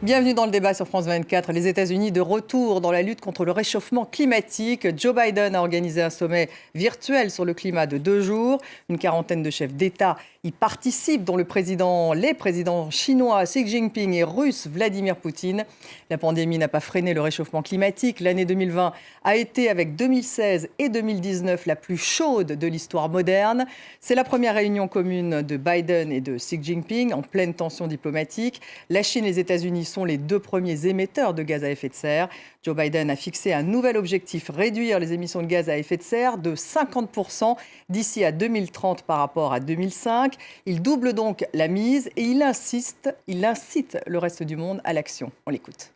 Bienvenue dans le débat sur France 24. Les États-Unis de retour dans la lutte contre le réchauffement climatique. Joe Biden a organisé un sommet virtuel sur le climat de 2 jours. Une quarantaine de chefs d'État y participent, dont les présidents chinois Xi Jinping et russe Vladimir Poutine. La pandémie n'a pas freiné le réchauffement climatique. L'année 2020 a été, avec 2016 et 2019, la plus chaude de l'histoire moderne. C'est la première réunion commune de Biden et de Xi Jinping en pleine tension diplomatique. La Chine et les États-Unis sont les 2 premiers émetteurs de gaz à effet de serre. Joe Biden a fixé un nouvel objectif, réduire les émissions de gaz à effet de serre de 50% d'ici à 2030 par rapport à 2005. Il double donc la mise et il incite le reste du monde à l'action. On l'écoute.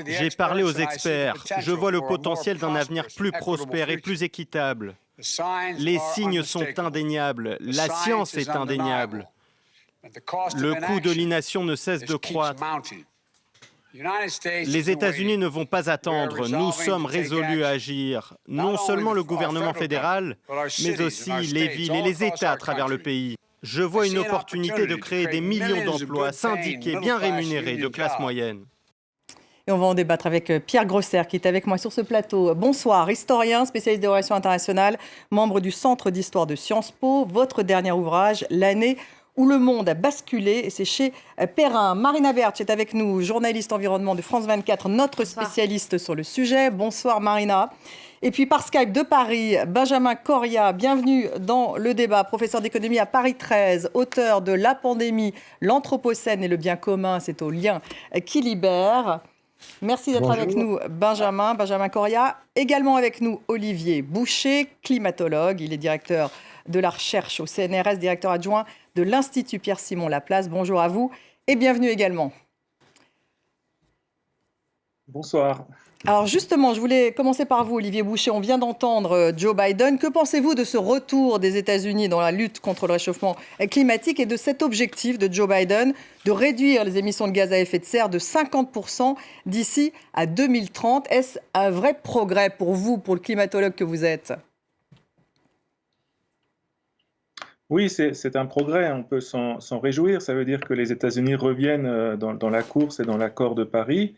J'ai parlé aux experts. Je vois le potentiel d'un avenir plus prospère et plus équitable. Les signes sont indéniables. La science est indéniable. Le coût de l'inaction ne cesse de croître. Les États-Unis ne vont pas attendre. Nous sommes résolus à agir. Non seulement le gouvernement fédéral, mais aussi les villes et les États à travers le pays. Je vois une opportunité de créer des millions d'emplois syndiqués, bien rémunérés, de classe moyenne. Et on va en débattre avec Pierre Grosser, qui est avec moi sur ce plateau. Bonsoir, historien, spécialiste des relations internationales, membre du Centre d'histoire de Sciences Po. Votre dernier ouvrage, L'année où le monde a basculé, et c'est chez Perrin. Marina Bertsch est avec nous, journaliste environnement de France 24, notre spécialiste sur le sujet. Bonsoir Marina. Et puis par Skype de Paris, Benjamin Corria, bienvenue dans le débat, professeur d'économie à Paris 13, auteur de La pandémie, l'Anthropocène et le bien commun, c'est au lien qui libère. Merci d'être avec nous, Benjamin Corria. Également avec nous, Olivier Boucher, climatologue. Il est directeur de la recherche au CNRS, directeur adjoint de l'Institut Pierre-Simon Laplace. Bonjour à vous et bienvenue également. Bonsoir. Alors justement, je voulais commencer par vous, Olivier Boucher. On vient d'entendre Joe Biden. Que pensez-vous de ce retour des États-Unis dans la lutte contre le réchauffement climatique et de cet objectif de Joe Biden de réduire les émissions de gaz à effet de serre de 50% d'ici à 2030 ? Est-ce un vrai progrès pour vous, pour le climatologue que vous êtes ? Oui, c'est un progrès, on peut s'en réjouir. Ça veut dire que les États-Unis reviennent dans la course et dans l'accord de Paris.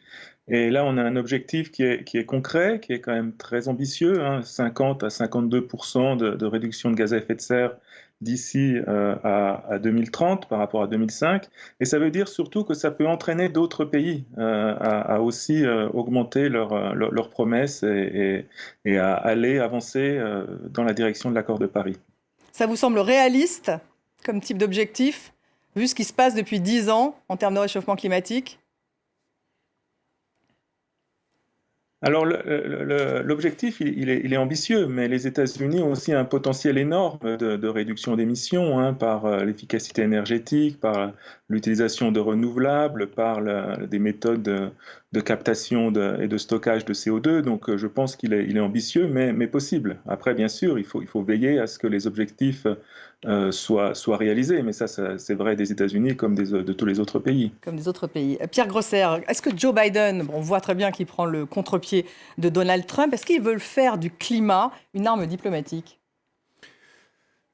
Et là, on a un objectif qui est concret, qui est quand même très ambitieux, 50 à 52% de réduction de gaz à effet de serre d'ici à 2030 par rapport à 2005. Et ça veut dire surtout que ça peut entraîner d'autres pays à aussi augmenter leurs promesses et à aller avancer dans la direction de l'accord de Paris. Ça vous semble réaliste comme type d'objectif, vu ce qui se passe depuis 10 ans en termes de réchauffement climatique ? Alors l'objectif, il est ambitieux, mais les États-Unis ont aussi un potentiel énorme de réduction d'émissions par l'efficacité énergétique, par l'utilisation de renouvelables, par des méthodes de captation et de stockage de CO2. Donc je pense qu'il est ambitieux, mais possible. Après, bien sûr, il faut veiller à ce que les objectifs soient réalisés. Mais ça c'est vrai des États-Unis comme de tous les autres pays. Comme des autres pays. Pierre Grosser, est-ce que Joe Biden, on voit très bien qu'il prend le contre-pied de Donald Trump, est-ce qu'ils veulent faire du climat une arme diplomatique ?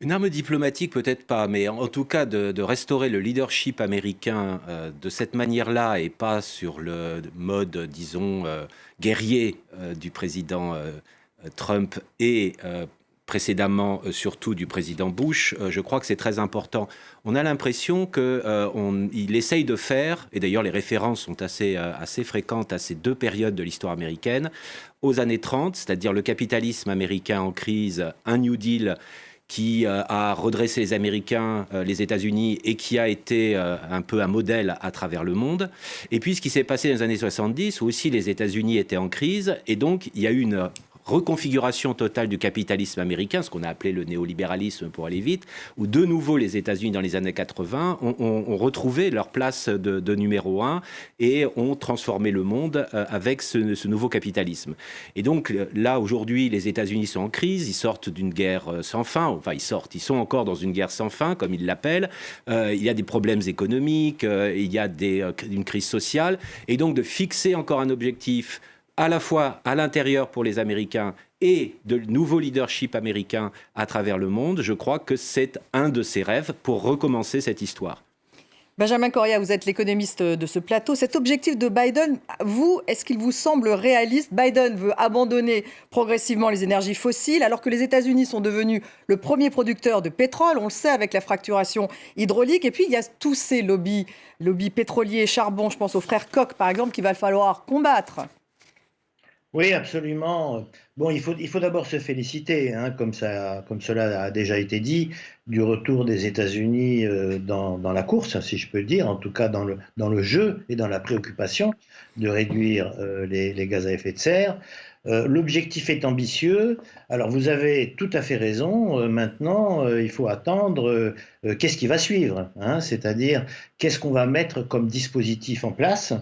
Une arme diplomatique, peut-être pas, mais en tout cas de restaurer le leadership américain de cette manière-là et pas sur le mode, disons, guerrier du président Trump et précédemment surtout du président Bush, je crois que c'est très important. On a l'impression qu'il essaye de faire, et d'ailleurs les références sont assez fréquentes à ces 2 périodes de l'histoire américaine, aux années 30, c'est-à-dire le capitalisme américain en crise, un New Deal qui a redressé les Américains, les États-Unis, et qui a été un peu un modèle à travers le monde. Et puis ce qui s'est passé dans les années 70, où aussi les États-Unis étaient en crise, et donc il y a eu une reconfiguration totale du capitalisme américain, ce qu'on a appelé le néolibéralisme pour aller vite, où de nouveau les États-Unis dans les années 80 ont retrouvé leur place de numéro 1 et ont transformé le monde avec ce nouveau capitalisme. Et donc là, aujourd'hui, les États-Unis sont en crise, ils sortent d'une guerre sans fin, ils sont encore dans une guerre sans fin, comme ils l'appellent, il y a des problèmes économiques, il y a une crise sociale, et donc de fixer encore un objectif à la fois à l'intérieur pour les Américains et de nouveaux leadership américains à travers le monde, je crois que c'est un de ses rêves pour recommencer cette histoire. Benjamin Correa, vous êtes l'économiste de ce plateau. Cet objectif de Biden, est-ce qu'il vous semble réaliste? Biden veut abandonner progressivement les énergies fossiles, alors que les États-Unis sont devenus le premier producteur de pétrole, on le sait, avec la fracturation hydraulique. Et puis, il y a tous ces lobbies pétroliers, charbon, je pense aux frères Koch, par exemple, qu'il va falloir combattre. Oui, absolument. Bon, il faut d'abord se féliciter, hein, comme cela a déjà été dit, du retour des États-Unis dans la course, si je peux le dire, en tout cas dans le jeu et dans la préoccupation de réduire les gaz à effet de serre. L'objectif est ambitieux. Alors vous avez tout à fait raison. Maintenant, il faut attendre qu'est-ce qui va suivre, hein, c'est-à-dire qu'est-ce qu'on va mettre comme dispositif en place,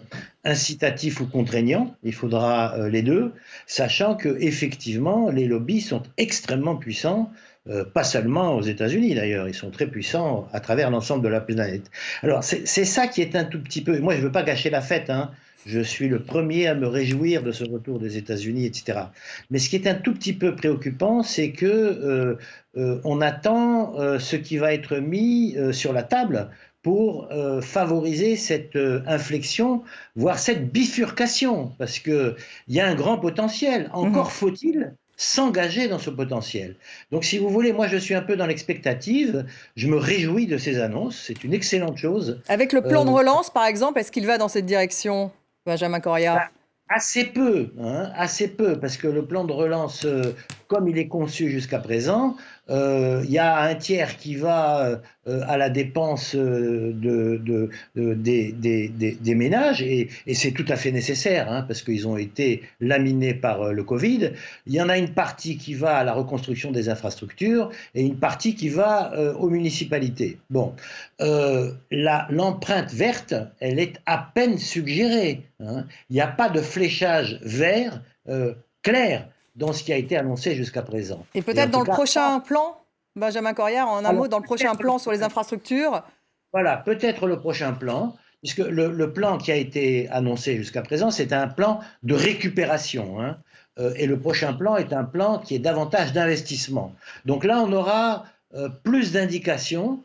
incitatif ou contraignant. Il faudra les deux, sachant que effectivement les lobbies sont extrêmement puissants. Pas seulement aux États-Unis d'ailleurs, ils sont très puissants à travers l'ensemble de la planète. Alors c'est ça qui est un tout petit peu. Moi, je ne veux pas gâcher la fête, hein. Je suis le premier à me réjouir de ce retour des États-Unis, etc. Mais ce qui est un tout petit peu préoccupant, c'est que on attend ce qui va être mis sur la table pour favoriser cette inflexion, voire cette bifurcation, parce qu'il y a un grand potentiel. Encore faut-il s'engager dans ce potentiel. Donc, si vous voulez, moi, je suis un peu dans l'expectative. Je me réjouis de ces annonces. C'est une excellente chose. Avec le plan de relance, par exemple, est-ce qu'il va dans cette direction, Benjamin Correa? Assez peu, parce que le plan de relance, comme il est conçu jusqu'à présent, il y a un tiers qui va à la dépense des ménages, et c'est tout à fait nécessaire, hein, parce qu'ils ont été laminés par le Covid. Il y en a une partie qui va à la reconstruction des infrastructures et une partie qui va aux municipalités. Bon, l'empreinte verte, elle est à peine suggérée, hein. Il n'y a pas de fléchage vert clair dans ce qui a été annoncé jusqu'à présent. Et peut-être dans le prochain plan, Benjamin Correa, en un mot, dans le prochain plan sur les infrastructures? Voilà, peut-être le prochain plan, puisque le plan qui a été annoncé jusqu'à présent, c'est un plan de récupération, hein, et le prochain plan est un plan qui est davantage d'investissement. Donc là, on aura plus d'indications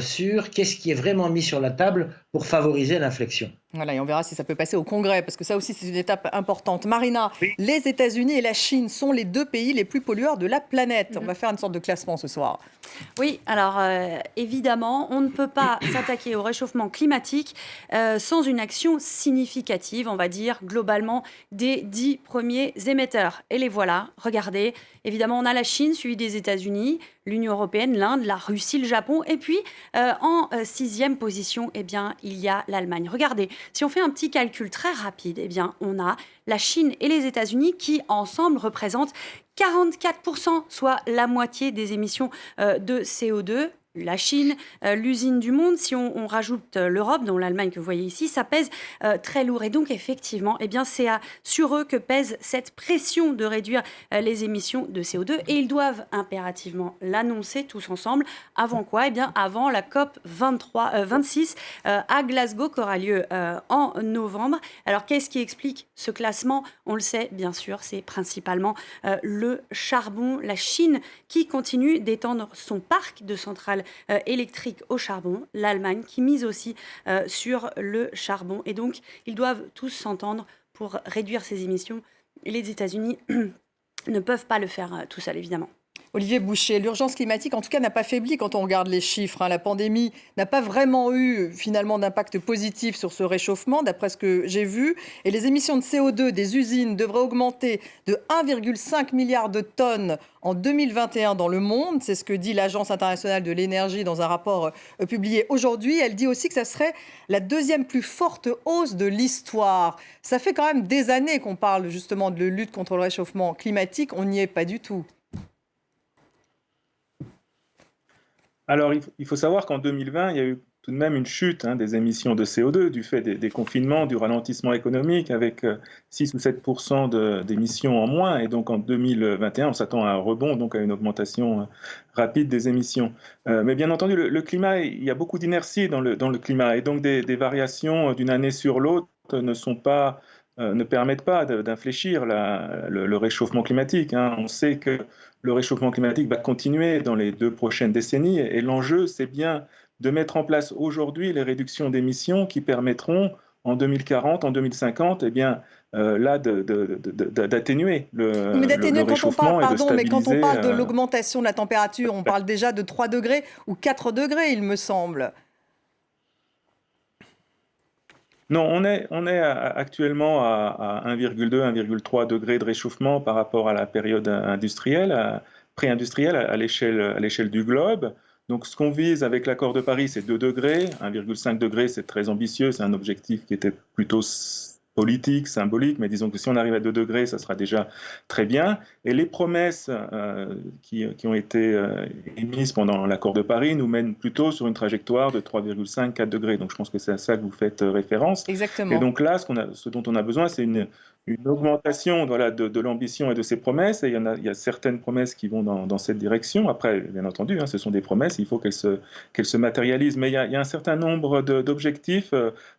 sur qu'est-ce qui est vraiment mis sur la table pour favoriser l'inflexion. Voilà, et on verra si ça peut passer au Congrès, parce que ça aussi, c'est une étape importante. Marina, oui. Les États-Unis et la Chine sont les deux pays les plus pollueurs de la planète. On va faire une sorte de classement ce soir. Oui, alors évidemment, on ne peut pas s'attaquer au réchauffement climatique sans une action significative, on va dire, globalement, des 10 premiers émetteurs. Et les voilà, regardez. Évidemment, on a la Chine, suivie des États-Unis, l'Union européenne, l'Inde, la Russie, le Japon. Et puis, en 6e position, eh bien, il y a l'Allemagne. Regardez, si on fait un petit calcul très rapide, eh bien, on a la Chine et les États-Unis qui, ensemble, représentent 44%, soit la moitié des émissions de CO2. La Chine, l'usine du monde, si on rajoute l'Europe, dont l'Allemagne que vous voyez ici, ça pèse très lourd. Et donc, effectivement, eh bien, c'est sur eux que pèse cette pression de réduire les émissions de CO2. Et ils doivent impérativement l'annoncer tous ensemble. Avant quoi? Eh bien, avant la COP 26 à Glasgow, qui aura lieu en novembre. Alors, qu'est-ce qui explique ce classement? On le sait, bien sûr, c'est principalement le charbon. La Chine qui continue d'étendre son parc de centrales électrique au charbon, l'Allemagne qui mise aussi sur le charbon. Et donc, ils doivent tous s'entendre pour réduire ces émissions. Et les États-Unis ne peuvent pas le faire tout seuls, évidemment. Olivier Boucher, l'urgence climatique, en tout cas, n'a pas faibli quand on regarde les chiffres. La pandémie n'a pas vraiment eu, finalement, d'impact positif sur ce réchauffement, d'après ce que j'ai vu. Et les émissions de CO2 des usines devraient augmenter de 1,5 milliard de tonnes en 2021 dans le monde. C'est ce que dit l'Agence internationale de l'énergie dans un rapport publié aujourd'hui. Elle dit aussi que ça serait la deuxième plus forte hausse de l'histoire. Ça fait quand même des années qu'on parle justement de lutte contre le réchauffement climatique. On n'y est pas du tout. Alors, il faut savoir qu'en 2020, il y a eu tout de même une chute des émissions de CO2 du fait des confinements, du ralentissement économique, avec 6 ou 7% d'émissions en moins. Et donc, en 2021, on s'attend à un rebond, donc à une augmentation rapide des émissions. Mais bien entendu, le climat, il y a beaucoup d'inertie dans le climat. Et donc, des variations d'une année sur l'autre ne sont pas ne permettent pas d'infléchir le réchauffement climatique, hein. On sait que le réchauffement climatique va continuer dans les 2 prochaines décennies et l'enjeu, c'est bien de mettre en place aujourd'hui les réductions d'émissions qui permettront en 2040, en 2050, eh bien, là, d'atténuer Mais d'atténuer le quand on parle, réchauffement et de pardon, mais quand on stabiliser. parle de l'augmentation de la température, on parle déjà de 3 degrés ou 4 degrés, il me semble. Non, on est actuellement à 1,2, 1,3 degrés de réchauffement par rapport à la période industrielle, pré-industrielle à l'échelle du globe. Donc, ce qu'on vise avec l'accord de Paris, c'est 2 degrés. 1,5 degrés, c'est très ambitieux. C'est un objectif qui était plutôt politique, symbolique, mais disons que si on arrive à 2 degrés, ça sera déjà très bien. Et les promesses qui ont été émises pendant l'accord de Paris nous mènent plutôt sur une trajectoire de 3,5, 4 degrés. Donc je pense que c'est à ça que vous faites référence. Exactement. Et donc là, ce dont on a besoin, c'est une augmentation de l'ambition et de ces promesses. Et il y a certaines promesses qui vont dans cette direction. Après, bien entendu, hein, ce sont des promesses, il faut qu'elles se matérialisent. Mais il y a un certain nombre d'objectifs,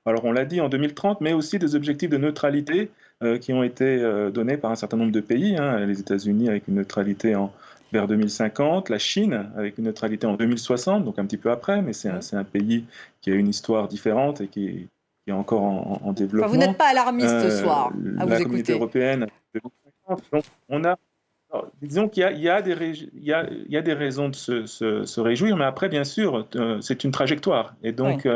alors on l'a dit en 2030, mais aussi des objectifs de neutralité qui ont été donnés par un certain nombre de pays, hein, les États-Unis avec une neutralité vers 2050, la Chine avec une neutralité en 2060, donc un petit peu après, mais c'est un pays qui a une histoire différente et qui est encore en développement. Enfin, vous n'êtes pas alarmiste ce soir, à vous la écouter. Communauté européenne, 2050. Donc on a, disons qu'il y a des raisons de se réjouir, mais après, bien sûr, c'est une trajectoire. Et donc,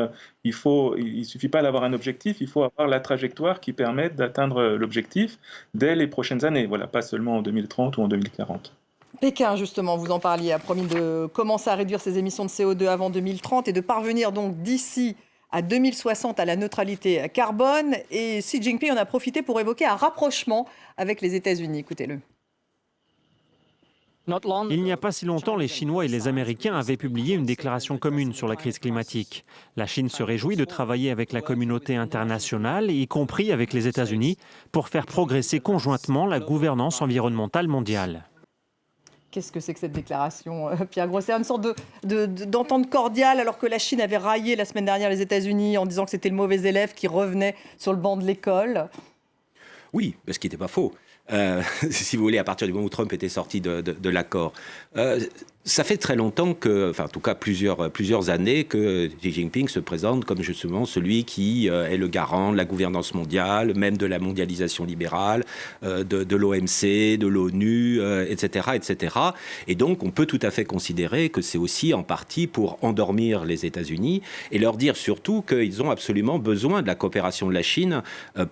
il ne suffit pas d'avoir un objectif, il faut avoir la trajectoire qui permette d'atteindre l'objectif dès les prochaines années. Voilà, pas seulement en 2030 ou en 2040. Pékin, justement, vous en parliez, a promis de commencer à réduire ses émissions de CO2 avant 2030 et de parvenir donc d'ici à 2060 à la neutralité carbone. Et Xi Jinping en a profité pour évoquer un rapprochement avec les États-Unis. Écoutez-le. Il n'y a pas si longtemps, les Chinois et les Américains avaient publié une déclaration commune sur la crise climatique. La Chine se réjouit de travailler avec la communauté internationale, y compris avec les États-Unis, pour faire progresser conjointement la gouvernance environnementale mondiale. Qu'est-ce que c'est que cette déclaration, Pierre Grosset? Une sorte d'entente cordiale, alors que la Chine avait raillé la semaine dernière les États-Unis en disant que c'était le mauvais élève qui revenait sur le banc de l'école. Oui, ce qui n'était pas faux. Si vous voulez, à partir du moment où Trump était sorti de l'accord. Ça fait très longtemps que, enfin en tout cas plusieurs années, que Xi Jinping se présente comme justement celui qui est le garant de la gouvernance mondiale, même de la mondialisation libérale, de l'OMC, de l'ONU, etc., etc. Et donc on peut tout à fait considérer que c'est aussi en partie pour endormir les États-Unis et leur dire surtout qu'ils ont absolument besoin de la coopération de la Chine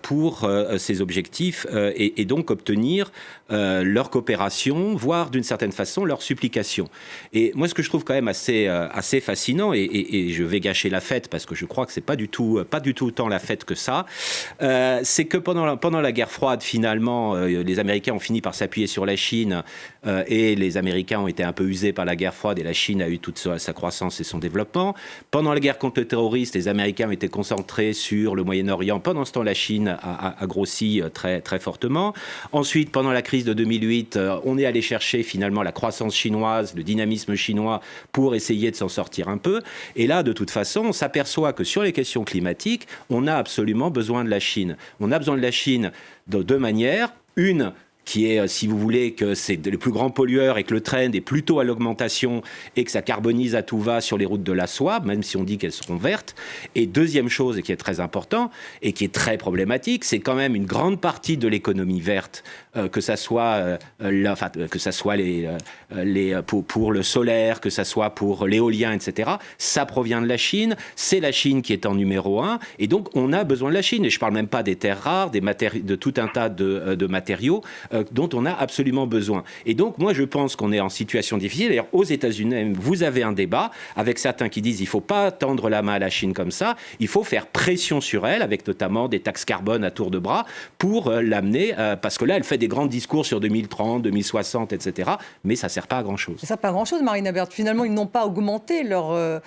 pour ces objectifs et donc obtenir leur coopération, voire d'une certaine façon leur supplication. Et moi, ce que je trouve quand même assez fascinant, et je vais gâcher la fête parce que je crois que c'est pas du tout tant la fête que ça, c'est que pendant la guerre froide, finalement, les Américains ont fini par s'appuyer sur la Chine et les Américains ont été un peu usés par la guerre froide et la Chine a eu toute sa croissance et son développement. Pendant la guerre contre le terrorisme, les Américains ont été concentrés sur le Moyen-Orient. Pendant ce temps, la Chine a grossi très, très fortement. Ensuite, pendant la crise de 2008, on est allé chercher finalement la croissance chinoise, le dynamisme chinois pour essayer de s'en sortir un peu. Et là, de toute façon, on s'aperçoit que sur les questions climatiques, on a absolument besoin de la Chine. On a besoin de la Chine de deux manières. Une qui est, si vous voulez, que c'est le plus grand pollueur et que le trend est plutôt à l'augmentation et que ça carbonise à tout va sur les routes de la soie, même si on dit qu'elles seront vertes. Et deuxième chose, et qui est très important et qui est très problématique, c'est quand même une grande partie de l'économie verte, que ça soit pour le solaire, que ça soit pour l'éolien, etc. Ça provient de la Chine. C'est la Chine qui est en numéro 1. Et donc, on a besoin de la Chine. Et je ne parle même pas des terres rares, de tout un tas de matériaux dont on a absolument besoin. Et donc, moi, je pense qu'on est en situation difficile. D'ailleurs, aux États-Unis, vous avez un débat avec certains qui disent qu'il ne faut pas tendre la main à la Chine comme ça. Il faut faire pression sur elle, avec notamment des taxes carbone à tour de bras, pour l'amener, parce que là, elle fait des grands discours sur 2030, 2060, etc. Mais ça ne sert pas à grand-chose. Ça ne sert pas à grand-chose, Marine Abert. Finalement, ils n'ont pas augmenté leurs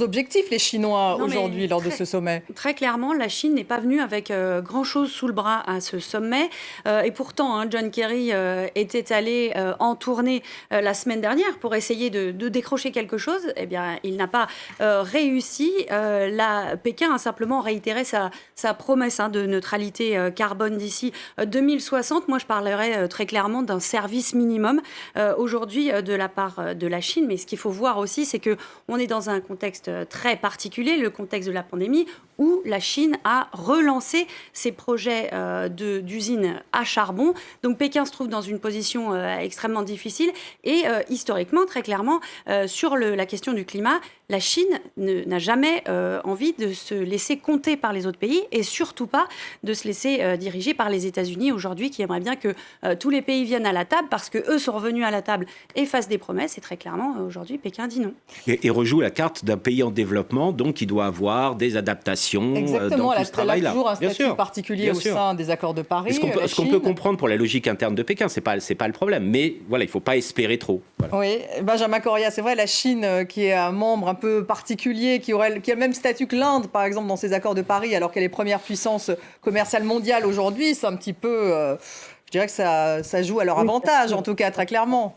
objectifs, les Chinois, aujourd'hui, lors de ce sommet. Très clairement, la Chine n'est pas venue avec grand-chose sous le bras à ce sommet. Et pourtant, John Kerry était allé en tournée la semaine dernière pour essayer de décrocher quelque chose. Eh bien, il n'a pas réussi. Pékin a simplement réitéré sa promesse de neutralité carbone d'ici 2060. Moi, je parlerais très clairement d'un service minimum aujourd'hui de la part de la Chine. Mais ce qu'il faut voir aussi, c'est qu'on est dans un contexte très particulier, le contexte de la pandémie, où la Chine a relancé ses projets d'usines à charbon. Donc Pékin se trouve dans une position extrêmement difficile et historiquement, très clairement, sur la question du climat, la Chine n'a jamais envie de se laisser compter par les autres pays et surtout pas de se laisser diriger par les États-Unis aujourd'hui, qui aimeraient bien que tous les pays viennent à la table parce qu'eux sont revenus à la table et fassent des promesses. Et très clairement, aujourd'hui, Pékin dit non. Et rejoue la carte d'un pays en développement, donc qui doit avoir des adaptations. Exactement, dans tout ce travail-là. Elle a toujours un statut particulier au sein des accords de Paris. Ce qu'on peut comprendre pour la logique interne de Pékin, c'est pas le problème. Mais voilà, il ne faut pas espérer trop. Voilà. Oui, Benjamin Correa, c'est vrai, la Chine qui est un membre un peu particulier, qui a le même statut que l'Inde, par exemple, dans ces accords de Paris, alors qu'elle est première puissance commerciale mondiale aujourd'hui, c'est un petit peu... je dirais que ça joue à leur avantage, en tout cas, très clairement.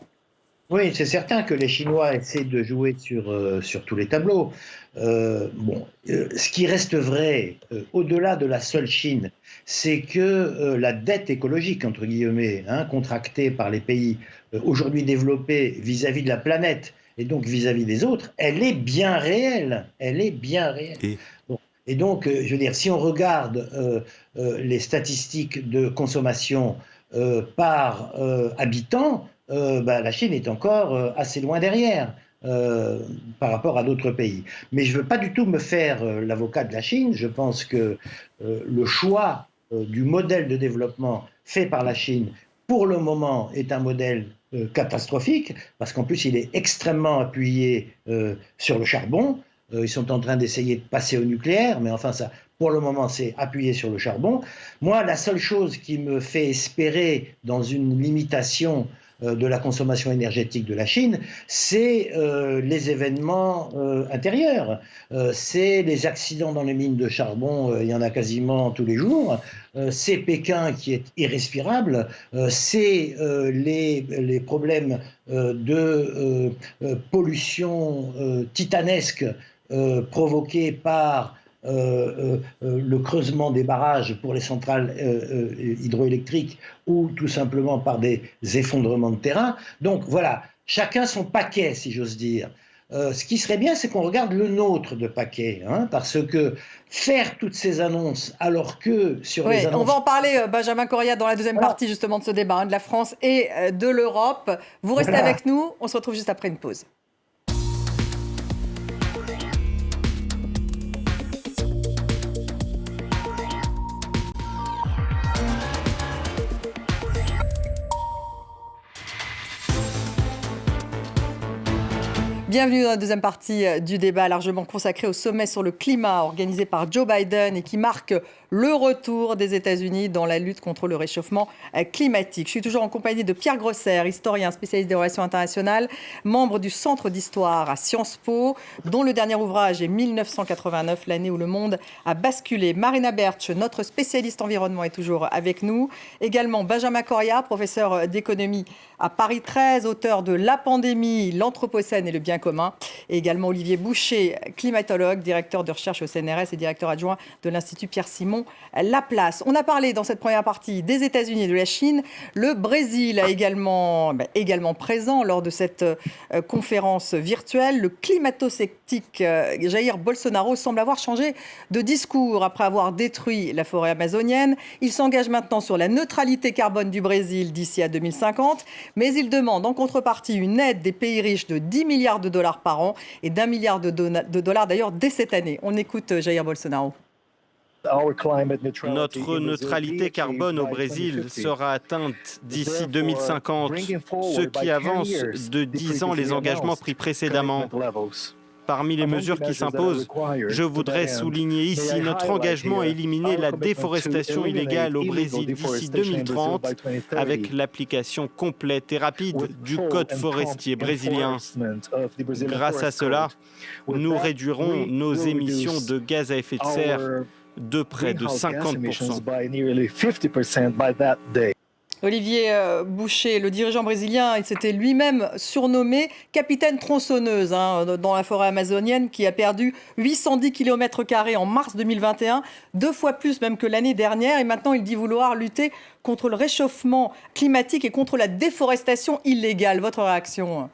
Oui, c'est certain que les Chinois essaient de jouer sur tous les tableaux. Ce qui reste vrai, au-delà de la seule Chine, c'est que la dette écologique, entre guillemets, contractée par les pays aujourd'hui développés vis-à-vis de la planète et donc vis-à-vis des autres, elle est bien réelle. Elle est bien réelle. Et donc, je veux dire, si on regarde les statistiques de consommation par habitant, la Chine est encore assez loin derrière par rapport à d'autres pays. Mais je ne veux pas du tout me faire l'avocat de la Chine. Je pense que le choix du modèle de développement fait par la Chine, pour le moment, est un modèle catastrophique, parce qu'en plus, il est extrêmement appuyé sur le charbon. Ils sont en train d'essayer de passer au nucléaire, mais enfin, ça, pour le moment, c'est appuyé sur le charbon. Moi, la seule chose qui me fait espérer dans une limitation de la consommation énergétique de la Chine, c'est les événements intérieurs. C'est les accidents dans les mines de charbon, il y en a quasiment tous les jours. C'est Pékin qui est irrespirable. C'est les problèmes de pollution titanesque provoqués par le creusement des barrages pour les centrales hydroélectriques ou tout simplement par des effondrements de terrain. Donc voilà, chacun son paquet, si j'ose dire. Ce qui serait bien, c'est qu'on regarde le nôtre de paquet, parce que faire toutes ces annonces alors que sur les annonces... On va en parler, Benjamin Correa, dans la deuxième partie justement de ce débat, de la France et de l'Europe. Vous restez avec nous, on se retrouve juste après une pause. Bienvenue dans la deuxième partie du débat largement consacré au sommet sur le climat organisé par Joe Biden et qui marque le retour des États-Unis dans la lutte contre le réchauffement climatique. Je suis toujours en compagnie de Pierre Grosser, historien spécialiste des relations internationales, membre du Centre d'histoire à Sciences Po, dont le dernier ouvrage est 1989, l'année où le monde a basculé. Marina Bertsch, notre spécialiste environnement, est toujours avec nous. Également Benjamin Correa, professeur d'économie à Paris 13, auteur de La pandémie, l'Anthropocène et le bien commun. Et également Olivier Boucher, climatologue, directeur de recherche au CNRS et directeur adjoint de l'Institut Pierre-Simon Laplace. On a parlé dans cette première partie des États-Unis et de la Chine. Le Brésil a également présent lors de cette conférence virtuelle. Le climato-sceptique Jair Bolsonaro semble avoir changé de discours après avoir détruit la forêt amazonienne. Il s'engage maintenant sur la neutralité carbone du Brésil d'ici à 2050, mais il demande en contrepartie une aide des pays riches de 10 milliards de dollars par an et d'1 milliard de dollars d'ailleurs dès cette année. On écoute Jair Bolsonaro. Notre neutralité carbone au Brésil sera atteinte d'ici 2050, ce qui avance de 10 ans les engagements pris précédemment. Parmi les mesures qui s'imposent, je voudrais souligner ici notre engagement à éliminer la déforestation illégale au Brésil d'ici 2030 avec l'application complète et rapide du Code forestier brésilien. Grâce à cela, nous réduirons nos émissions de gaz à effet de serre de près de 50%. Olivier Boucher, le dirigeant brésilien, il s'était lui-même surnommé capitaine tronçonneuse dans la forêt amazonienne, qui a perdu 810 km² en mars 2021, 2 fois plus même que l'année dernière. Et maintenant, il dit vouloir lutter contre le réchauffement climatique et contre la déforestation illégale. Votre réaction ?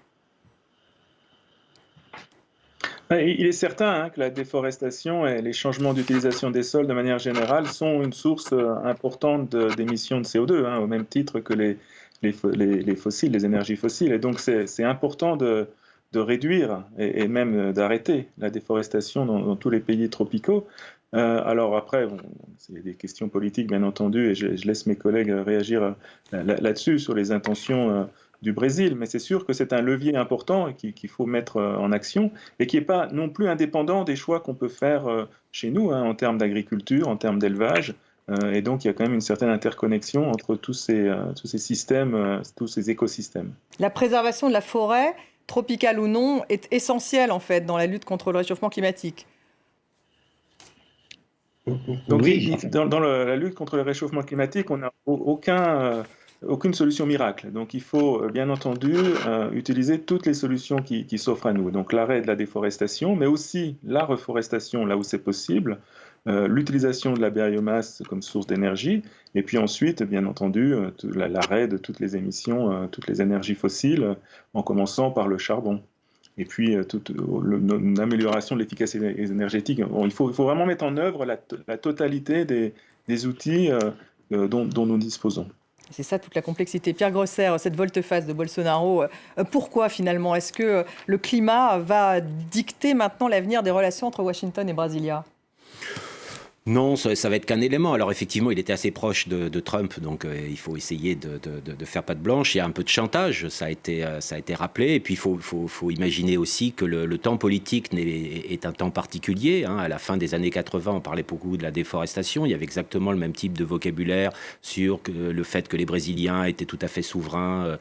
Il est certain que la déforestation et les changements d'utilisation des sols de manière générale sont une source importante d'émissions de CO2, au même titre que les fossiles, les énergies fossiles. Et donc c'est important de réduire et même d'arrêter la déforestation dans tous les pays tropicaux. Alors après, c'est des questions politiques bien entendu, et je laisse mes collègues réagir là-dessus sur les intentions du Brésil, mais c'est sûr que c'est un levier important et qu'il faut mettre en action et qui n'est pas non plus indépendant des choix qu'on peut faire chez nous en termes d'agriculture, en termes d'élevage. Et donc il y a quand même une certaine interconnexion entre tous ces systèmes, tous ces écosystèmes. La préservation de la forêt, tropicale ou non, est essentielle en fait dans la lutte contre le réchauffement climatique. Donc, oui. Dans la lutte contre le réchauffement climatique, on n'a aucune solution miracle. Donc il faut bien entendu utiliser toutes les solutions qui s'offrent à nous. Donc l'arrêt de la déforestation, mais aussi la reforestation là où c'est possible, l'utilisation de la biomasse comme source d'énergie, et puis ensuite, bien entendu, l'arrêt de toutes les émissions, toutes les énergies fossiles, en commençant par le charbon. Et puis une amélioration de l'efficacité énergétique. Bon, il faut vraiment mettre en œuvre la totalité des outils dont nous disposons. C'est ça toute la complexité. Pierre Grosser, cette volte-face de Bolsonaro, pourquoi finalement est-ce que le climat va dicter maintenant l'avenir des relations entre Washington et Brasilia ? Non, ça va être qu'un élément. Alors effectivement, il était assez proche de Trump, donc il faut essayer de faire patte blanche. Il y a un peu de chantage, ça a été rappelé. Et puis il faut imaginer aussi que le temps politique est un temps particulier. À la fin des années 80, on parlait beaucoup de la déforestation. Il y avait exactement le même type de vocabulaire sur le fait que les Brésiliens étaient tout à fait souverains.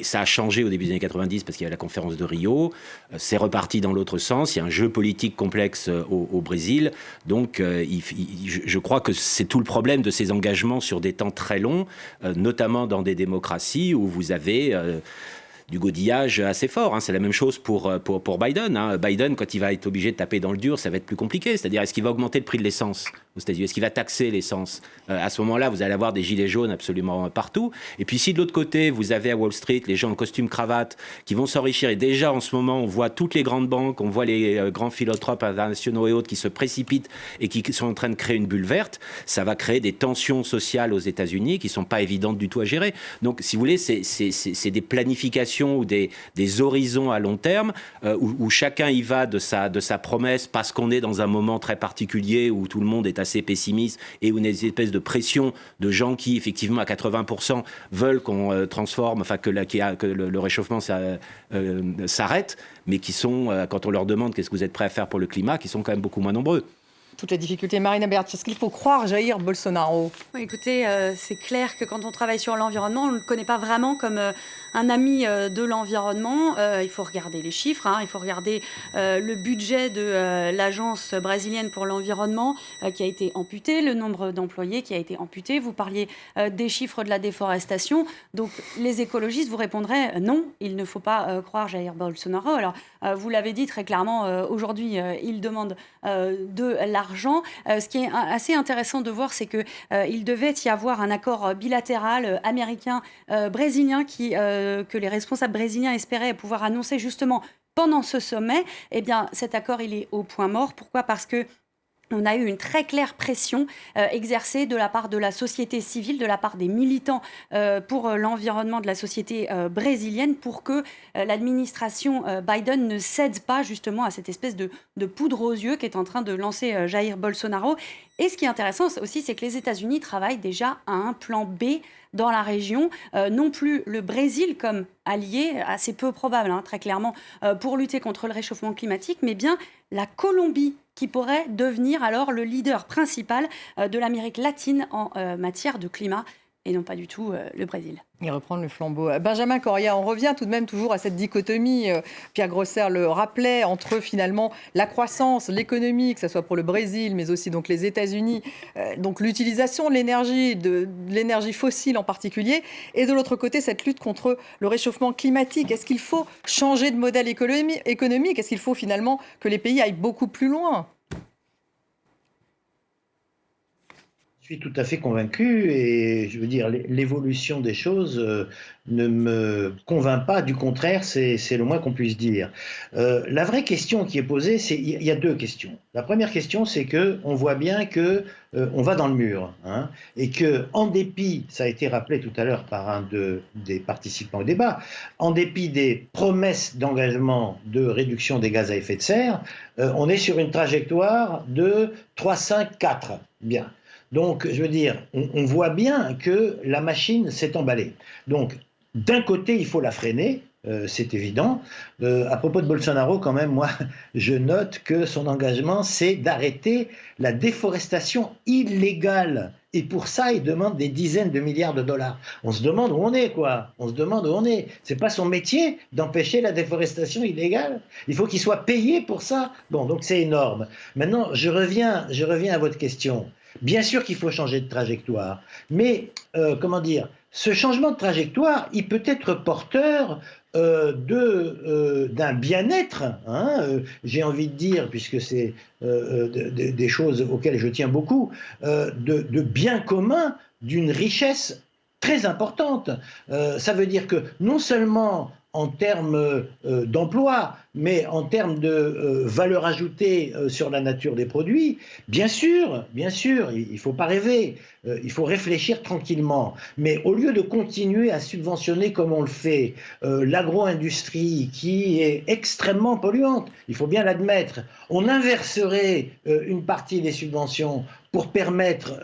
Ça a changé au début des années 90 parce qu'il y a la conférence de Rio. C'est reparti dans l'autre sens. Il y a un jeu politique complexe au Brésil. Donc je crois que c'est tout le problème de ces engagements sur des temps très longs, notamment dans des démocraties où vous avez du godillage assez fort. C'est la même chose pour Biden. Biden, quand il va être obligé de taper dans le dur, ça va être plus compliqué. C'est-à-dire, est-ce qu'il va augmenter le prix de l'essence aux États-Unis ? Est-ce qu'il va taxer l'essence ? À ce moment-là, vous allez avoir des gilets jaunes absolument partout. Et puis si de l'autre côté, vous avez à Wall Street les gens en costume cravate qui vont s'enrichir, et déjà en ce moment, on voit toutes les grandes banques, on voit les grands philantropes internationaux et autres qui se précipitent et qui sont en train de créer une bulle verte, ça va créer des tensions sociales aux États-Unis qui ne sont pas évidentes du tout à gérer. Donc, si vous voulez, c'est des planifications ou des horizons à long terme où chacun y va de sa promesse parce qu'on est dans un moment très particulier où tout le monde est assez pessimiste et où il y a des espèces de pression de gens qui, effectivement, à 80% veulent qu'on transforme, enfin que le réchauffement s'arrête, mais qui sont, quand on leur demande qu'est-ce que vous êtes prêts à faire pour le climat, qui sont quand même beaucoup moins nombreux. Toutes les difficultés. Marina Bertsch, est-ce qu'il faut croire Jair Bolsonaro ? Écoutez, c'est clair que quand on travaille sur l'environnement, on ne le connaît pas vraiment comme un ami de l'environnement. Il faut regarder les chiffres, il faut regarder le budget de l'Agence brésilienne pour l'environnement qui a été amputé, le nombre d'employés qui a été amputé. Vous parliez des chiffres de la déforestation. Donc les écologistes vous répondraient non, il ne faut pas croire Jair Bolsonaro. Alors vous l'avez dit très clairement, aujourd'hui, il demande de l'argent. Ce qui est assez intéressant de voir, c'est qu'il devait y avoir un accord bilatéral américain-brésilien que les responsables brésiliens espéraient pouvoir annoncer justement pendant ce sommet. Eh bien, cet accord, il est au point mort. Pourquoi ? Parce que on a eu une très claire pression exercée de la part de la société civile, de la part des militants pour l'environnement de la société brésilienne pour que l'administration Biden ne cède pas justement à cette espèce de poudre aux yeux qu'est en train de lancer Jair Bolsonaro. Et ce qui est intéressant aussi, c'est que les États-Unis travaillent déjà à un plan B dans la région, non plus le Brésil comme allié, assez peu probable, très clairement, pour lutter contre le réchauffement climatique, mais bien la Colombie, qui pourrait devenir alors le leader principal de l'Amérique latine en matière de climat. et non pas du tout le Brésil. Et reprendre le flambeau. Benjamin Correa, on revient tout de même toujours à cette dichotomie, Pierre Grosser le rappelait, entre finalement la croissance, l'économie, que ce soit pour le Brésil, mais aussi donc les États-Unis, donc l'utilisation de l'énergie fossile en particulier, et de l'autre côté, cette lutte contre le réchauffement climatique. Est-ce qu'il faut changer de modèle économique? Est-ce qu'il faut finalement que les pays aillent beaucoup plus loin? Je suis tout à fait convaincu et je veux dire, l'évolution des choses ne me convainc pas, du contraire, c'est le moins qu'on puisse dire. La vraie question qui est posée, il y a deux questions. La première question, c'est que on voit bien que on va dans le mur, hein, et que en dépit, ça a été rappelé tout à l'heure par un des participants au débat, en dépit des promesses d'engagement de réduction des gaz à effet de serre, on est sur une trajectoire de 3, 5, 4. Bien. Donc, je veux dire, on voit bien que la machine s'est emballée. Donc, d'un côté, il faut la freiner, c'est évident. À propos de Bolsonaro, quand même, moi, je note que son engagement, c'est d'arrêter la déforestation illégale. Et pour ça, il demande des dizaines de milliards de dollars. On se demande où on est, quoi. On se demande où on est. C'est pas son métier d'empêcher la déforestation illégale. Il faut qu'il soit payé pour ça. Bon, donc c'est énorme. Maintenant, je reviens à votre question. Bien sûr qu'il faut changer de trajectoire, mais comment dire, ce changement de trajectoire, il peut être porteur d'un bien-être, hein, j'ai envie de dire, puisque c'est des choses auxquelles je tiens beaucoup, de bien commun, d'une richesse très importante. Ça veut dire que non seulement en termes d'emploi, mais en termes de valeur ajoutée sur la nature des produits, bien sûr, il ne faut pas rêver, il faut réfléchir tranquillement. Mais au lieu de continuer à subventionner comme on le fait l'agro-industrie qui est extrêmement polluante, il faut bien l'admettre, on inverserait une partie des subventions pour permettre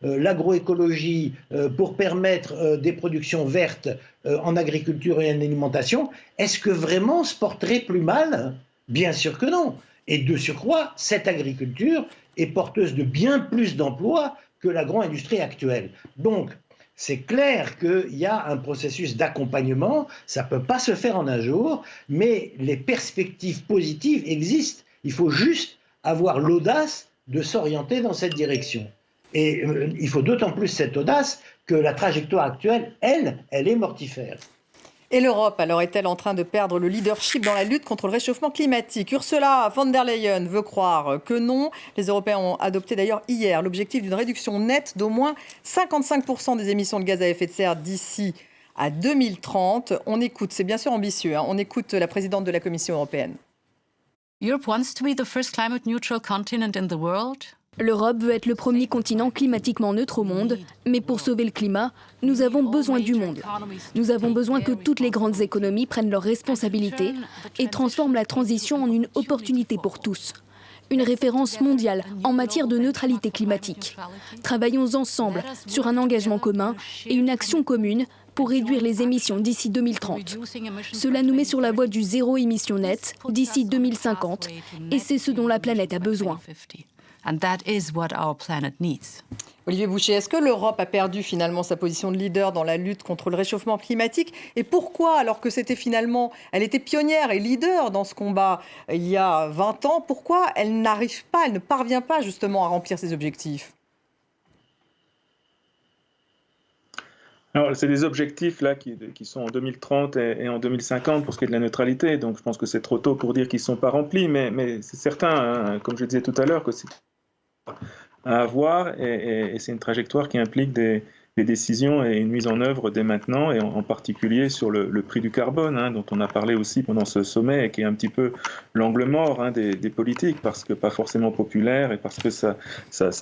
l'agroécologie, pour permettre des productions vertes en agriculture et en alimentation, est-ce que vraiment on se porterait plus mal? Bien sûr que non. Et de surcroît, cette agriculture est porteuse de bien plus d'emplois que l'agro-industrie actuelle. Donc, c'est clair qu'il y a un processus d'accompagnement, ça ne peut pas se faire en un jour, mais les perspectives positives existent. Il faut juste avoir l'audace de s'orienter dans cette direction. Et il faut d'autant plus cette audace que la trajectoire actuelle, elle est mortifère. Et l'Europe, alors, est-elle en train de perdre le leadership dans la lutte contre le réchauffement climatique? Ursula von der Leyen veut croire que non. Les Européens ont adopté d'ailleurs hier l'objectif d'une réduction nette d'au moins 55% des émissions de gaz à effet de serre d'ici à 2030. On écoute, c'est bien sûr ambitieux, hein, on écoute la présidente de la Commission européenne. Europe wants to be the first climate neutral continent in the world. L'Europe veut être le premier continent climatiquement neutre au monde, mais pour sauver le climat, nous avons besoin du monde. Nous avons besoin que toutes les grandes économies prennent leurs responsabilités et transforment la transition en une opportunité pour tous. Une référence mondiale en matière de neutralité climatique. Travaillons ensemble sur un engagement commun et une action commune pour réduire les émissions d'ici 2030. Cela nous met sur la voie du zéro émission nette d'ici 2050 et c'est ce dont la planète a besoin. And that is what our planet needs. Olivier Boucher, est-ce que l'Europe a perdu finalement sa position de leader dans la lutte contre le réchauffement climatique? Et pourquoi, alors que c'était finalement, elle était pionnière et leader dans ce combat il y a 20 ans, pourquoi elle n'arrive pas, elle ne parvient pas justement à remplir ses objectifs? Alors, c'est des objectifs là qui sont en 2030 et en 2050 pour ce qui est de la neutralité. Donc, je pense que c'est trop tôt pour dire qu'ils ne sont pas remplis, mais c'est certain, hein, comme je disais tout à l'heure, que c'est à avoir et c'est une trajectoire qui implique des décisions et une mise en œuvre dès maintenant, et en particulier sur le prix du carbone, hein, dont on a parlé aussi pendant ce sommet, et qui est un petit peu l'angle mort, hein, des politiques, parce que pas forcément populaire, et parce que ça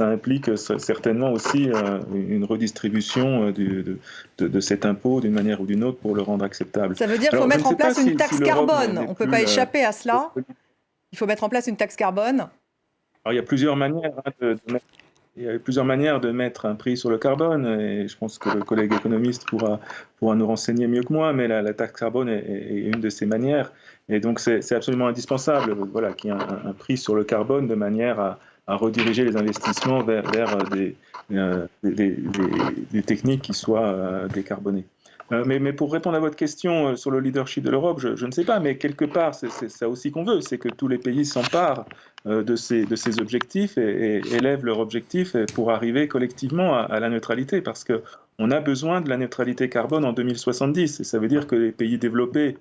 implique certainement aussi une redistribution de cet impôt d'une manière ou d'une autre pour le rendre acceptable. Ça veut dire qu'il faut mettre en place une taxe carbone. On ne peut pas échapper à cela. Il faut mettre en place une taxe carbone. Alors, il y a plusieurs manières de mettre un prix sur le carbone, et je pense que le collègue économiste pourra nous renseigner mieux que moi, mais la taxe carbone est une de ces manières, et donc c'est absolument indispensable, voilà, qu'il y ait un prix sur le carbone de manière à rediriger les investissements vers des techniques qui soient décarbonées. Mais pour répondre à votre question sur le leadership de l'Europe, je ne sais pas, mais quelque part, c'est ça aussi qu'on veut, c'est que tous les pays s'emparent de ces objectifs et élèvent leurs objectifs pour arriver collectivement à la neutralité, parce qu'on a besoin de la neutralité carbone en 2070, et ça veut dire que les pays développés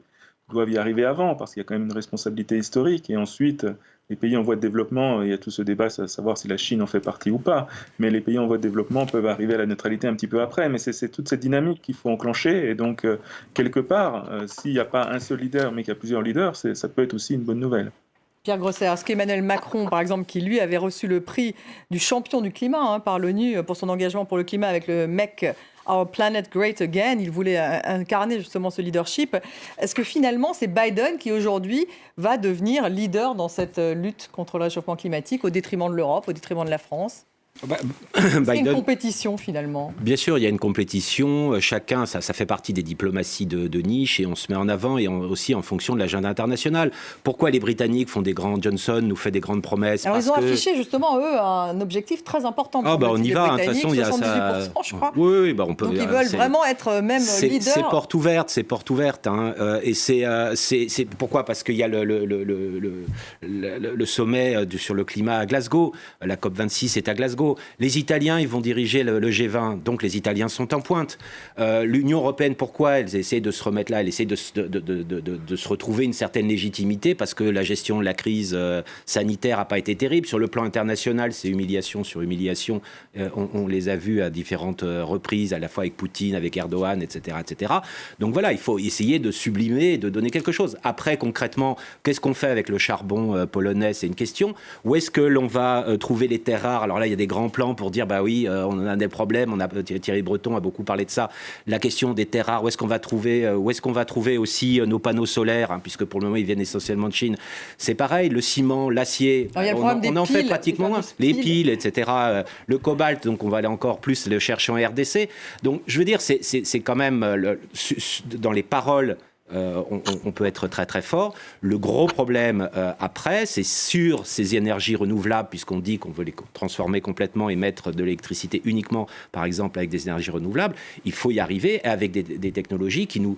doivent y arriver avant, parce qu'il y a quand même une responsabilité historique, et ensuite, les pays en voie de développement, il y a tout ce débat à savoir si la Chine en fait partie ou pas, mais les pays en voie de développement peuvent arriver à la neutralité un petit peu après, mais c'est toute cette dynamique qu'il faut enclencher, et donc, quelque part, s'il n'y a pas un seul leader, mais qu'il y a plusieurs leaders, ça peut être aussi une bonne nouvelle. Pierre Grosser, est-ce qu'Emmanuel Macron, par exemple, qui lui avait reçu le prix du champion du climat par l'ONU pour son engagement pour le climat avec le Make Our Planet Great Again, il voulait incarner justement ce leadership. Est-ce que finalement c'est Biden qui aujourd'hui va devenir leader dans cette lutte contre le réchauffement climatique au détriment de l'Europe, au détriment de la France ? C'est une compétition finalement. Bien sûr, il y a une compétition. Chacun, ça fait partie des diplomaties de niche et on se met en avant et aussi en fonction de l'agenda international. Pourquoi les Britanniques font des grands Johnson, nous fait des grandes promesses? Alors, ils ont affiché justement, eux, un objectif très important. On y va, de toute façon, il y a 78%, je crois. Oui, on peut. Donc ils veulent vraiment être même leader. C'est porte ouverte. Et c'est pourquoi? Parce qu'il y a le sommet sur le climat à Glasgow. La COP26 est à Glasgow. Les Italiens, ils vont diriger le G20, donc les Italiens sont en pointe. L'Union européenne, pourquoi elle essaie de se remettre là? Elle essaie de se retrouver une certaine légitimité parce que la gestion de la crise sanitaire n'a pas été terrible. Sur le plan international, c'est humiliation sur humiliation. On les a vus à différentes reprises, à la fois avec Poutine, avec Erdogan, etc., etc. Donc voilà, il faut essayer de sublimer et de donner quelque chose. Après, concrètement, qu'est-ce qu'on fait avec le charbon polonais? C'est une question. Où est-ce que l'on va trouver les terres rares? Alors là, il y a des grands plans pour dire, bah oui, on a des problèmes. Thierry Breton a beaucoup parlé de ça. La question des terres rares, où est-ce qu'on va trouver aussi nos panneaux solaires, puisque pour le moment, ils viennent essentiellement de Chine. C'est pareil, le ciment, l'acier, on en fait pratiquement moins. Les piles, etc. Le cobalt, donc on va aller encore plus le chercher en RDC. Donc, je veux dire, c'est quand même, dans les paroles, on peut être très très fort. Le gros problème après, c'est sur ces énergies renouvelables, puisqu'on dit qu'on veut les transformer complètement et mettre de l'électricité uniquement, par exemple, avec des énergies renouvelables. Il faut y arriver avec des technologies qui nous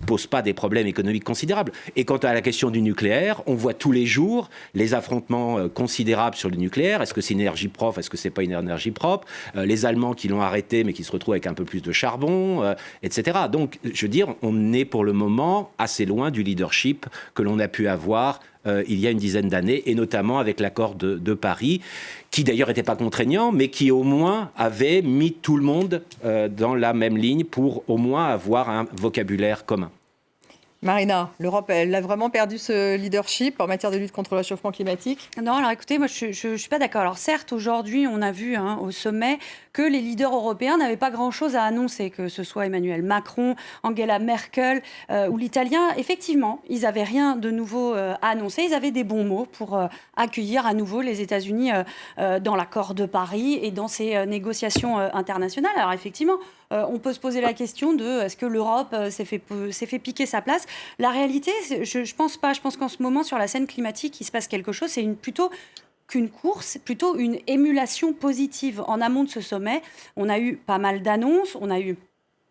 posent pas des problèmes économiques considérables. Et quant à la question du nucléaire, on voit tous les jours les affrontements considérables sur le nucléaire. Est-ce que c'est une énergie propre? Est-ce que c'est pas une énergie propre? Les Allemands qui l'ont arrêté, mais qui se retrouvent avec un peu plus de charbon, etc. Donc, je veux dire, on est pour le moment assez loin du leadership que l'on a pu avoir il y a une dizaine d'années, et notamment avec l'accord de Paris, qui d'ailleurs n'était pas contraignant, mais qui au moins avait mis tout le monde dans la même ligne pour au moins avoir un vocabulaire commun. Marina, l'Europe, elle a vraiment perdu ce leadership en matière de lutte contre le réchauffement climatique? Non, alors écoutez, moi je ne suis pas d'accord. Alors certes, aujourd'hui, on a vu au sommet que les leaders européens n'avaient pas grand-chose à annoncer, que ce soit Emmanuel Macron, Angela Merkel ou l'Italien. Effectivement, ils n'avaient rien de nouveau à annoncer. Ils avaient des bons mots pour accueillir à nouveau les États-Unis dans l'accord de Paris et dans ces négociations internationales. Alors effectivement, on peut se poser la question de est-ce que l'Europe s'est fait piquer sa place? La réalité, je pense pas. Je pense qu'en ce moment, sur la scène climatique, il se passe quelque chose. C'est plutôt qu'une course, plutôt une émulation positive. En amont de ce sommet, on a eu pas mal d'annonces. On a eu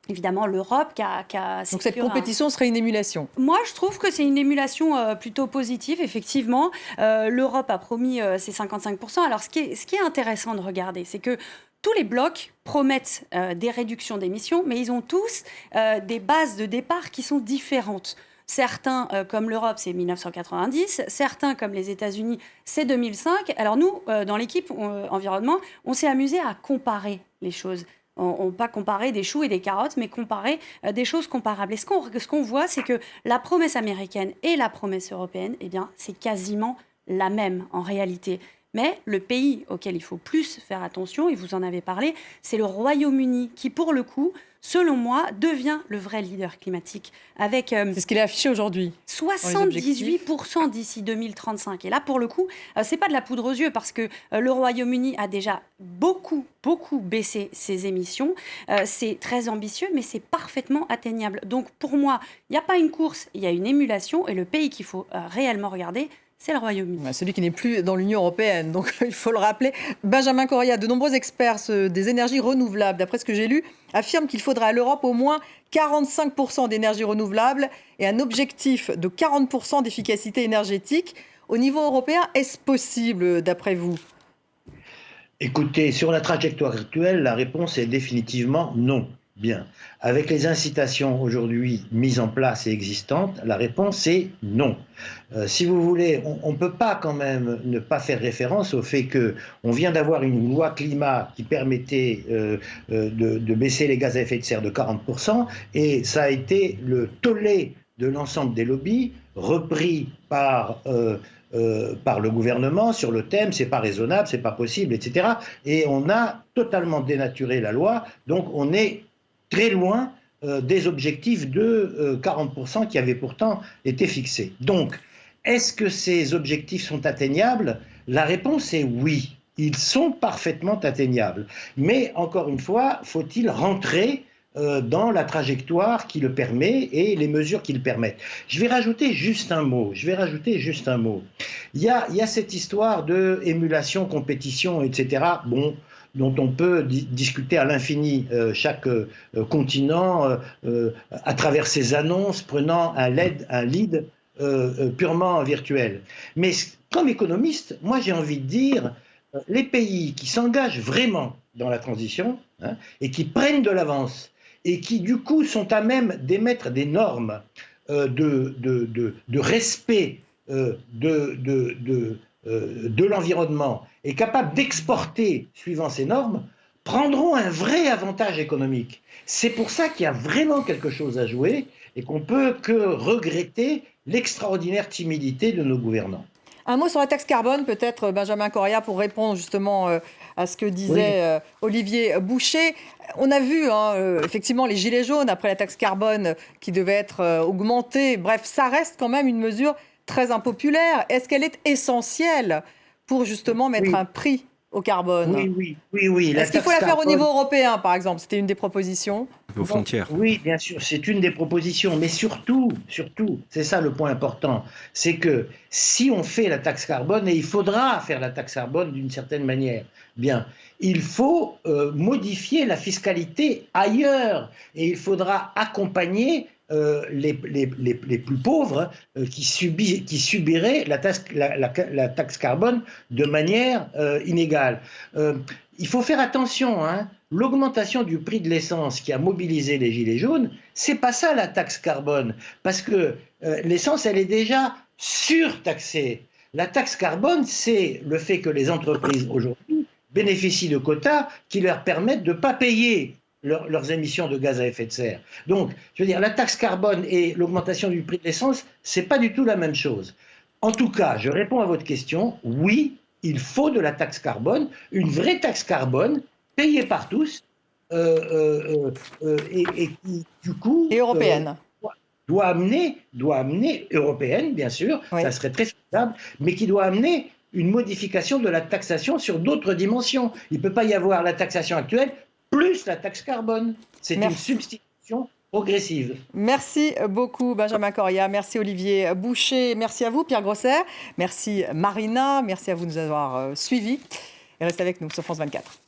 évidemment l'Europe qui a... Donc cette compétition serait une émulation? Moi, je trouve que c'est une émulation plutôt positive, effectivement. L'Europe a promis ses 55%. Alors, ce qui est intéressant de regarder, c'est que tous les blocs promettent des réductions d'émissions, mais ils ont tous des bases de départ qui sont différentes. Certains, comme l'Europe, c'est 1990. Certains, comme les États-Unis, c'est 2005. Alors nous, dans l'équipe environnement, on s'est amusé à comparer les choses. On pas comparer des choux et des carottes, mais comparer des choses comparables. Et ce qu'on voit, c'est que la promesse américaine et la promesse européenne, eh bien, c'est quasiment la même en réalité. Mais le pays auquel il faut plus faire attention, et vous en avez parlé, c'est le Royaume-Uni qui, pour le coup, selon moi, devient le vrai leader climatique. Avec c'est ce qu'il a affiché aujourd'hui. 78% d'ici 2035. Et là, pour le coup, c'est pas de la poudre aux yeux parce que le Royaume-Uni a déjà beaucoup baissé ses émissions. C'est très ambitieux, mais c'est parfaitement atteignable. Donc, pour moi, il n'y a pas une course, il y a une émulation. Et le pays qu'il faut réellement regarder, c'est le Royaume-Uni. Celui qui n'est plus dans l'Union européenne, donc il faut le rappeler. Benjamin Correa, de nombreux experts des énergies renouvelables, d'après ce que j'ai lu, affirment qu'il faudra à l'Europe au moins 45% d'énergie renouvelable et un objectif de 40% d'efficacité énergétique. Au niveau européen, est-ce possible d'après vous ? Écoutez, sur la trajectoire actuelle, la réponse est définitivement non. Bien. Avec les incitations aujourd'hui mises en place et existantes, la réponse est non. Si vous voulez, on ne peut pas quand même ne pas faire référence au fait qu'on vient d'avoir une loi climat qui permettait de baisser les gaz à effet de serre de 40%, et ça a été le tollé de l'ensemble des lobbies, repris par le gouvernement sur le thème, c'est pas raisonnable, c'est pas possible, etc. Et on a totalement dénaturé la loi, donc on est très loin des objectifs de 40% qui avaient pourtant été fixés. Donc, est-ce que ces objectifs sont atteignables ? La réponse est oui, ils sont parfaitement atteignables. Mais encore une fois, faut-il rentrer dans la trajectoire qui le permet et les mesures qui le permettent. Je vais rajouter juste un mot. Il y a cette histoire de émulation, compétition, etc. Bon, dont on peut discuter à l'infini, chaque continent, à travers ses annonces, prenant un lead purement virtuel. Mais comme économiste, moi j'ai envie de dire, les pays qui s'engagent vraiment dans la transition et qui prennent de l'avance et qui du coup sont à même d'émettre des normes de respect de l'environnement et capables d'exporter suivant ces normes, prendront un vrai avantage économique. C'est pour ça qu'il y a vraiment quelque chose à jouer et qu'on peut que regretter l'extraordinaire timidité de nos gouvernants. Un mot sur la taxe carbone, peut-être, Benjamin Correa, pour répondre justement à ce que disait Olivier Boucher. On a vu effectivement les gilets jaunes après la taxe carbone qui devait être augmentée. Bref, ça reste quand même une mesure très impopulaire. Est-ce qu'elle est essentielle pour justement mettre un prix au carbone ? Oui. Est-ce qu'il faut la faire au niveau européen, par exemple ? C'était une des propositions. Aux frontières. Oui, bien sûr, c'est une des propositions. Mais surtout, c'est ça le point important, c'est que si on fait la taxe carbone, et il faudra faire la taxe carbone d'une certaine manière, bien, il faut modifier la fiscalité ailleurs. Et il faudra accompagner les plus pauvres qui subiraient la taxe carbone de manière inégale. Il faut faire attention, l'augmentation du prix de l'essence qui a mobilisé les gilets jaunes, c'est pas ça la taxe carbone, parce que l'essence, elle est déjà surtaxée. La taxe carbone, c'est le fait que les entreprises aujourd'hui bénéficient de quotas qui leur permettent de ne pas payer leurs émissions de gaz à effet de serre. Donc, je veux dire, la taxe carbone et l'augmentation du prix de l'essence, c'est pas du tout la même chose. En tout cas, je réponds à votre question, oui, il faut de la taxe carbone, une vraie taxe carbone, payée par tous, et qui, du coup... Et européenne. Doit amener, européenne, bien sûr, ça serait très faisable, mais qui doit amener une modification de la taxation sur d'autres dimensions. Il ne peut pas y avoir la taxation actuelle plus la taxe carbone. C'est une substitution progressive. Merci beaucoup Benjamin Correa, merci Olivier Boucher, merci à vous Pierre Grosser, merci Marina, merci à vous de nous avoir suivis et restez avec nous sur France 24.